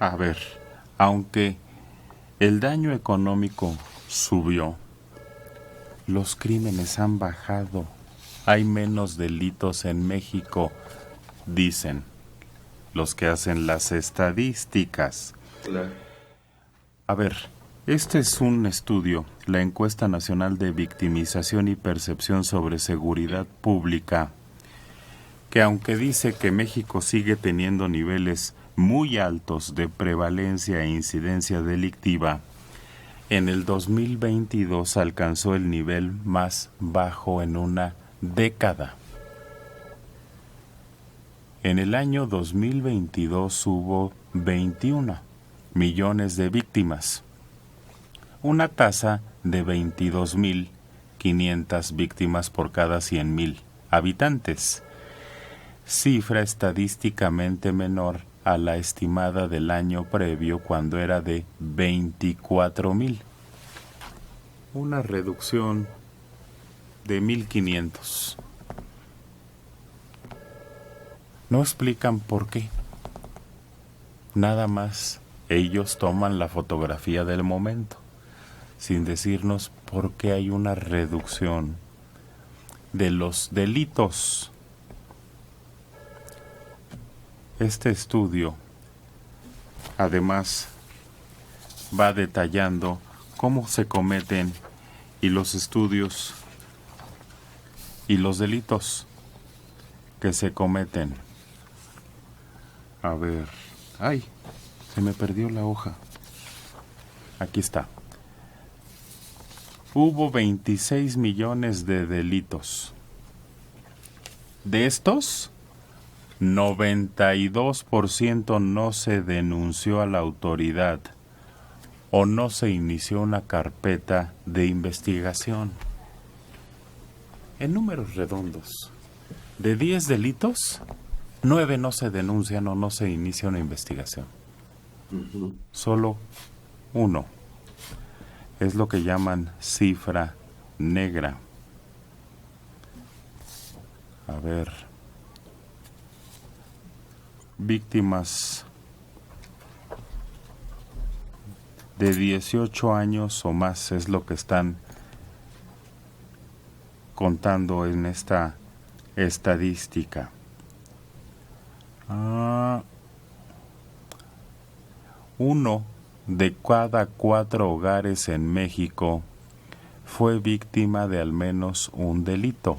A ver, aunque el daño económico subió, los crímenes han bajado. Hay menos delitos en México, dicen los que hacen las estadísticas. Claro. A ver, este es un estudio, la Encuesta Nacional de Victimización y Percepción sobre Seguridad Pública, que aunque dice que México sigue teniendo niveles muy altos de prevalencia e incidencia delictiva, en el 2022 alcanzó el nivel más bajo en una década. En el año 2022 hubo 21 millones de víctimas, una tasa de 22.500 víctimas por cada 100.000 habitantes, cifra estadísticamente menor a la estimada del año previo cuando era de 24.000. Una reducción de 1.500. No explican por qué. Nada más ellos toman la fotografía del momento, sin decirnos por qué hay una reducción de los delitos. Este estudio, además, va detallando cómo se cometen y los estudios y los delitos que se cometen. A ver, ay, se me perdió la hoja. Aquí está. Hubo 26 millones de delitos. De estos, 92% no se denunció a la autoridad o no se inició una carpeta de investigación. En números redondos, de 10 delitos, 9 no se denuncian o no se inicia una investigación. Ujú. Solo uno. Es lo que llaman cifra negra. A ver. Víctimas de 18 años o más es lo que están contando en esta estadística. Uno de cada 4 hogares en México fue víctima de al menos un delito.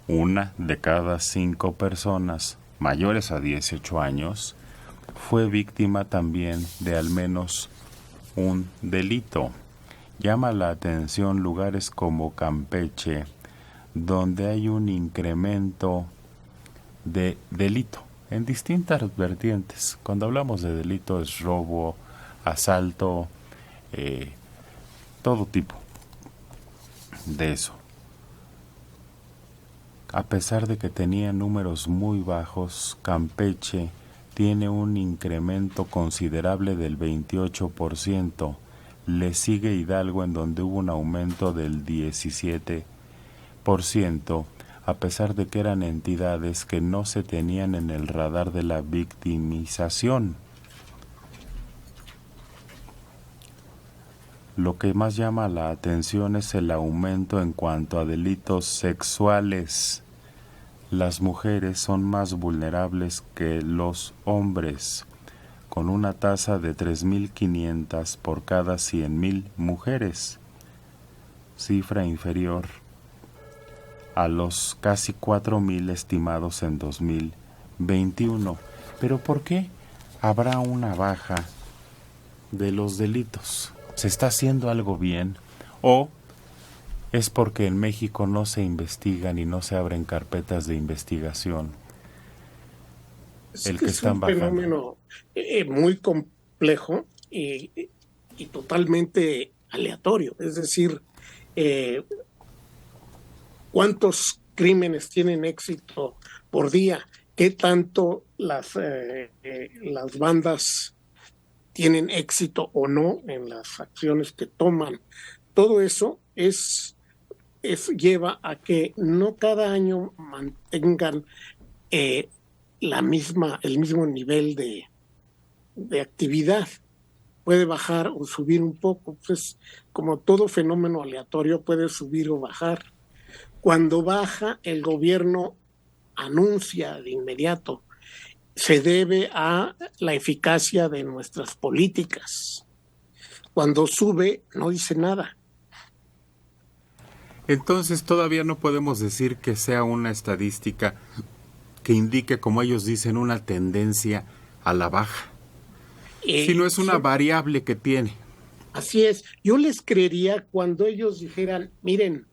Una de cada 5 personas mayores a 18 años fue víctima también de al menos un delito. Llama la atención lugares como Campeche, donde hay un incremento de delito en distintas vertientes. Cuando hablamos de delito es robo, asalto, todo tipo de eso. A pesar de que tenía números muy bajos, Campeche tiene un incremento considerable del 28%. Le sigue Hidalgo, en donde hubo un aumento del 17%, a pesar de que eran entidades que no se tenían en el radar de la victimización. Lo que más llama la atención es el aumento en cuanto a delitos sexuales. Las mujeres son más vulnerables que los hombres, con una tasa de 3.500 por cada 100.000 mujeres, cifra inferior a los casi 4.000 estimados en 2021. ¿Pero por qué habrá una baja de los delitos? ¿Se está haciendo algo bien? ¿O es porque en México no se investigan y no se abren carpetas de investigación Es el que que es un están bajando? fenómeno muy complejo y totalmente aleatorio. Es decir, eh, ¿cuántos crímenes tienen éxito por día? ¿Qué tanto las bandas tienen éxito o no en las acciones que toman? Todo eso lleva a que no cada año mantengan eh, el mismo nivel de actividad. Puede bajar o subir un poco, pues como todo fenómeno aleatorio puede subir o bajar. Cuando baja, el gobierno anuncia de inmediato, se debe a la eficacia de nuestras políticas. Cuando sube, no dice nada. Entonces todavía no podemos decir que sea una estadística que indique, como ellos dicen, una tendencia a la baja, sino es una variable que tiene. Así es. Yo les creería cuando ellos dijeran, miren,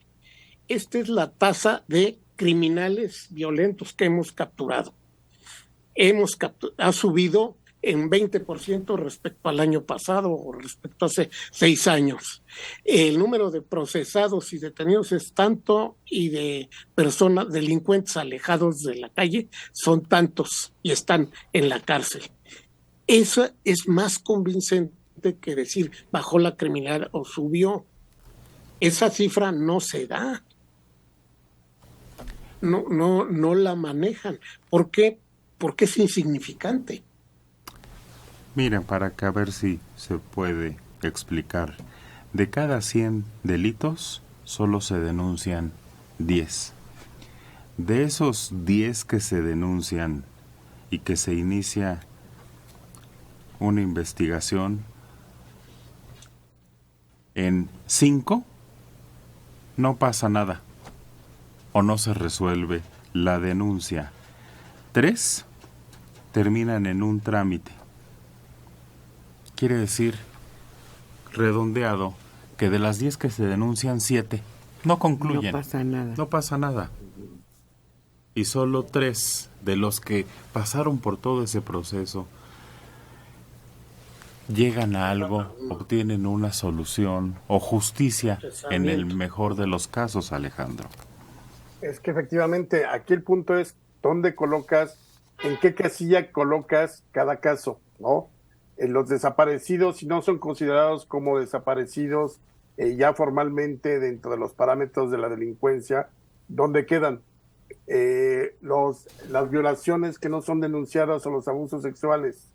esta es la tasa de criminales violentos que hemos capturado. Ha subido en 20% respecto al año pasado o respecto a hace 6 años. El número de procesados y detenidos es tanto y de personas, delincuentes alejados de la calle, son tantos y están en la cárcel. Eso es más convincente que decir bajó la criminalidad o subió. Esa cifra no se da. No la manejan. ¿Por qué? Porque es insignificante. Miren, para que a ver si se puede explicar. De cada 100 delitos, solo se denuncian 10. De esos 10 que se denuncian y que se inicia una investigación, en 5 no pasa nada o no se resuelve la denuncia. 3 terminan en un trámite. Quiere decir, redondeado, que de las 10 que se denuncian, 7 no concluyen. No pasa nada. No pasa nada. Y solo 3 de los que pasaron por todo ese proceso llegan a algo, obtienen una solución o justicia en el mejor de los casos, Alejandro. Es que efectivamente aquí el punto es dónde colocas, en qué casilla colocas cada caso, ¿no? Los desaparecidos, si no son considerados como desaparecidos ya formalmente dentro de los parámetros de la delincuencia, ¿dónde quedan? Las violaciones que no son denunciadas o los abusos sexuales,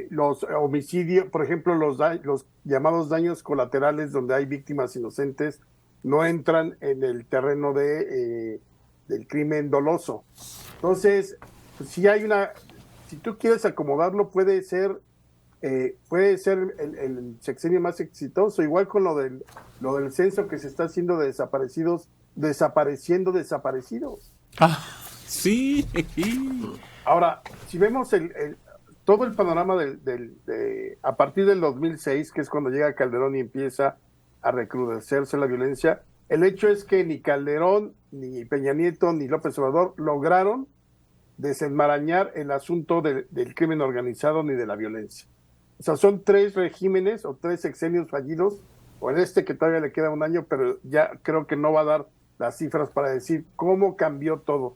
los homicidios, por ejemplo, los llamados daños colaterales donde hay víctimas inocentes, no entran en el terreno del crimen doloso. Entonces, pues, si tú quieres acomodarlo, puede ser el sexenio más exitoso, igual con lo del censo que se está haciendo de desaparecidos, desaparecidos. Ah, sí. Ahora, si vemos todo el panorama a partir del 2006, que es cuando llega Calderón y empieza a recrudecerse la violencia, el hecho es que ni Calderón, ni Peña Nieto, ni López Obrador lograron desenmarañar el asunto del crimen organizado ni de la violencia. O sea, son 3 regímenes o 3 sexenios fallidos, o en que todavía le queda un año, pero ya creo que no va a dar las cifras para decir cómo cambió todo.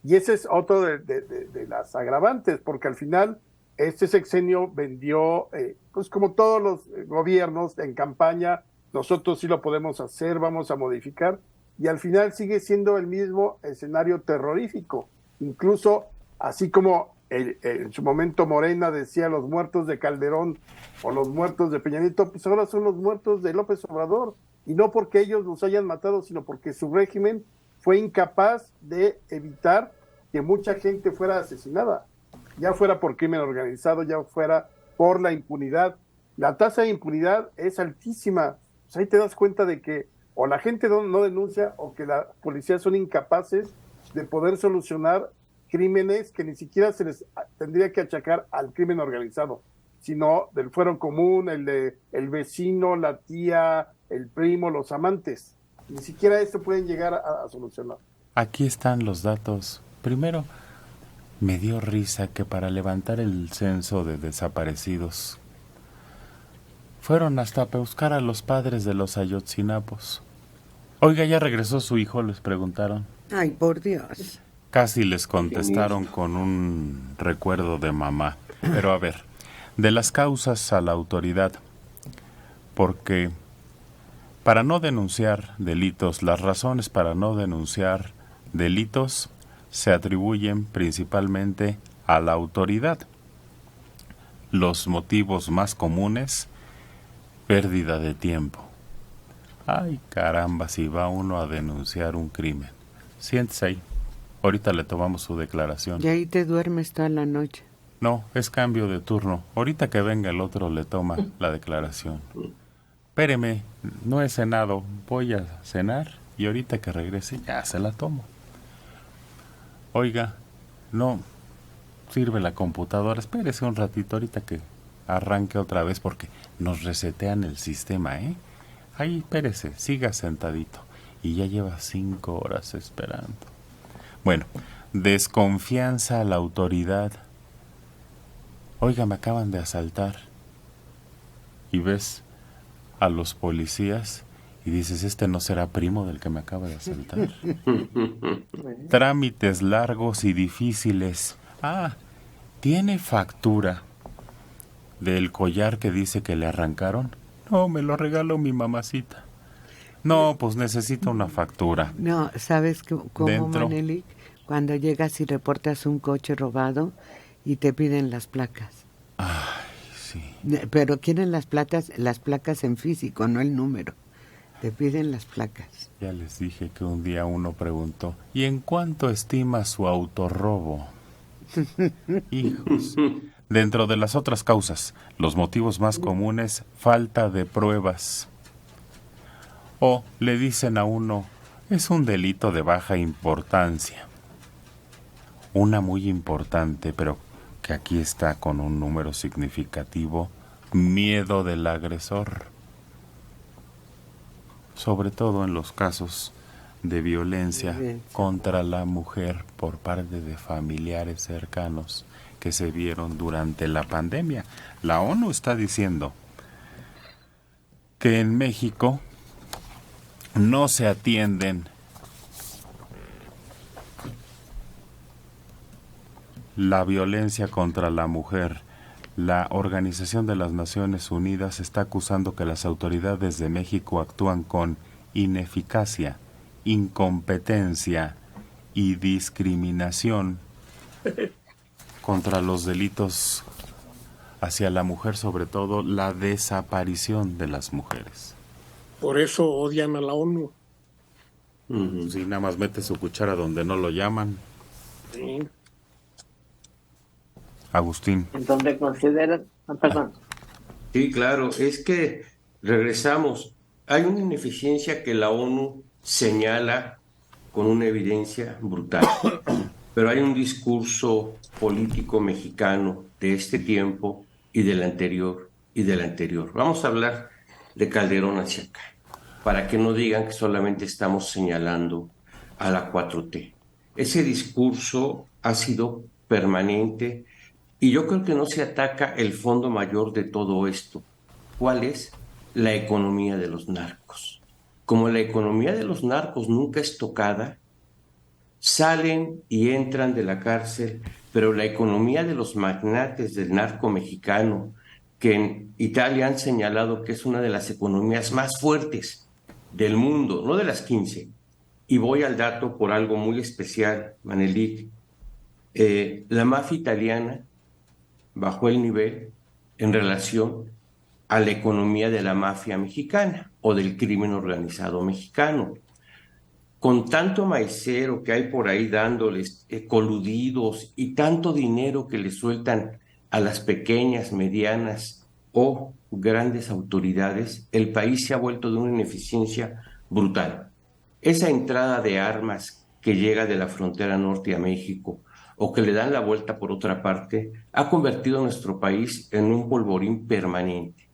Y ese es otro de las agravantes, porque al final este sexenio vendió, pues como todos los gobiernos en campaña, nosotros sí lo podemos hacer, vamos a modificar, y al final sigue siendo el mismo escenario terrorífico. Incluso, así como en su momento Morena decía los muertos de Calderón o los muertos de Peña Nieto, pues ahora son los muertos de López Obrador, y no porque ellos los hayan matado, sino porque su régimen fue incapaz de evitar que mucha gente fuera asesinada, ya fuera por crimen organizado, ya fuera por la impunidad. La tasa de impunidad es altísima. Pues ahí te das cuenta de que o la gente no denuncia o que la policía son incapaces de poder solucionar crímenes que ni siquiera se les tendría que achacar al crimen organizado, sino del fuero común, el vecino, la tía, el primo, los amantes. Ni siquiera esto pueden llegar a solucionar. Aquí están los datos. Primero, me dio risa que para levantar el censo de desaparecidos fueron hasta buscar a los padres de los Ayotzinapos. Oiga, ¿ya regresó su hijo?, les preguntaron. Ay, por Dios. Casi les contestaron con un recuerdo de mamá. Pero a ver, de las causas a la autoridad, porque para no denunciar delitos, las razones para no denunciar delitos se atribuyen principalmente a la autoridad. Los motivos más comunes: pérdida de tiempo. Ay, caramba, si va uno a denunciar un crimen. Siéntese ahí. Ahorita le tomamos su declaración. Y ahí te duermes toda la noche. No, es cambio de turno. Ahorita que venga el otro le toma la declaración. Espéreme, no he cenado. Voy a cenar y ahorita que regrese ya se la tomo. Oiga, no sirve la computadora. Espérese un ratito ahorita que arranque otra vez porque nos resetean el sistema, ¿eh? Ahí, espérese, siga sentadito. Y ya lleva 5 horas esperando. Bueno, desconfianza a la autoridad. Oiga, me acaban de asaltar. Y ves a los policías y dices, este no será primo del que me acaba de asaltar. Trámites largos y difíciles. Ah, ¿tiene factura del collar que dice que le arrancaron? No, me lo regaló mi mamacita. No, pues necesito una factura. No, ¿sabes cómo, Dentro. Manelik? Cuando llegas y reportas un coche robado y te piden las placas. Ay, sí. Pero quieren las placas en físico, no el número. Te piden las placas. Ya les dije que un día uno preguntó, ¿y en cuánto estima su autorrobo? Hijos. Dentro de las otras causas, los motivos más comunes: falta de pruebas. O le dicen a uno, es un delito de baja importancia. Una muy importante, pero que aquí está con un número significativo: miedo del agresor. Sobre todo en los casos de violencia contra la mujer por parte de familiares cercanos que se vieron durante la pandemia. La ONU está diciendo que en México no se atienden la violencia contra la mujer. La Organización de las Naciones Unidas está acusando que las autoridades de México actúan con ineficacia, incompetencia y discriminación contra los delitos hacia la mujer, sobre todo la desaparición de las mujeres. Por eso odian a la ONU. Si nada más mete su cuchara donde no lo llaman. Sí. Agustín. En donde consideran, perdón. Sí, claro, es que regresamos. Hay una ineficiencia que la ONU señala con una evidencia brutal, pero hay un discurso político mexicano de este tiempo y del anterior y del anterior. Vamos a hablar de Calderón hacia acá, para que no digan que solamente estamos señalando a la 4T. Ese discurso ha sido permanente. Y yo creo que no se ataca el fondo mayor de todo esto. ¿Cuál es? La economía de los narcos. Como la economía de los narcos nunca es tocada, salen y entran de la cárcel, pero la economía de los magnates del narco mexicano, que en Italia han señalado que es una de las economías más fuertes del mundo, no de las 15. Y voy al dato por algo muy especial, Manelik. La mafia italiana bajó el nivel en relación a la economía de la mafia mexicana o del crimen organizado mexicano. Con tanto maicero que hay por ahí dándoles coludidos y tanto dinero que le sueltan a las pequeñas, medianas o grandes autoridades, el país se ha vuelto de una ineficiencia brutal. Esa entrada de armas que llega de la frontera norte a México o que le dan la vuelta por otra parte, ha convertido a nuestro país en un polvorín permanente.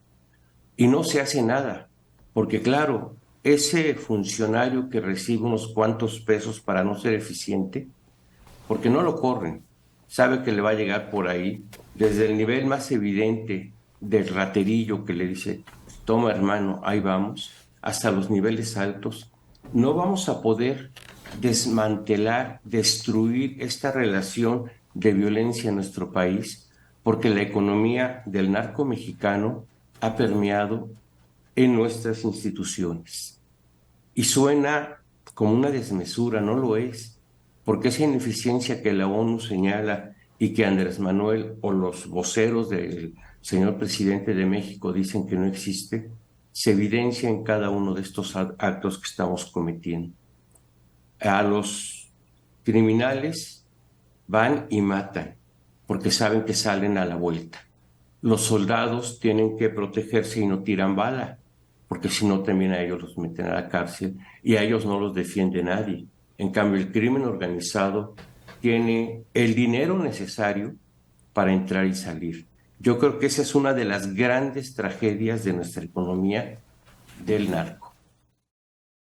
Y no se hace nada, porque claro, ese funcionario que recibe unos cuantos pesos para no ser eficiente, porque no lo corren, sabe que le va a llegar por ahí, desde el nivel más evidente del raterillo que le dice, toma hermano, ahí vamos, hasta los niveles altos, no vamos a poder desmantelar, destruir esta relación de violencia en nuestro país, porque la economía del narco mexicano ha permeado en nuestras instituciones. Y suena como una desmesura, no lo es, porque esa ineficiencia que la ONU señala y que Andrés Manuel o los voceros del señor presidente de México dicen que no existe, se evidencia en cada uno de estos actos que estamos cometiendo. A los criminales van y matan porque saben que salen a la vuelta. Los soldados tienen que protegerse y no tiran bala, porque si no también a ellos los meten a la cárcel y a ellos no los defiende nadie. En cambio, el crimen organizado tiene el dinero necesario para entrar y salir. Yo creo que esa es una de las grandes tragedias de nuestra economía, del narco.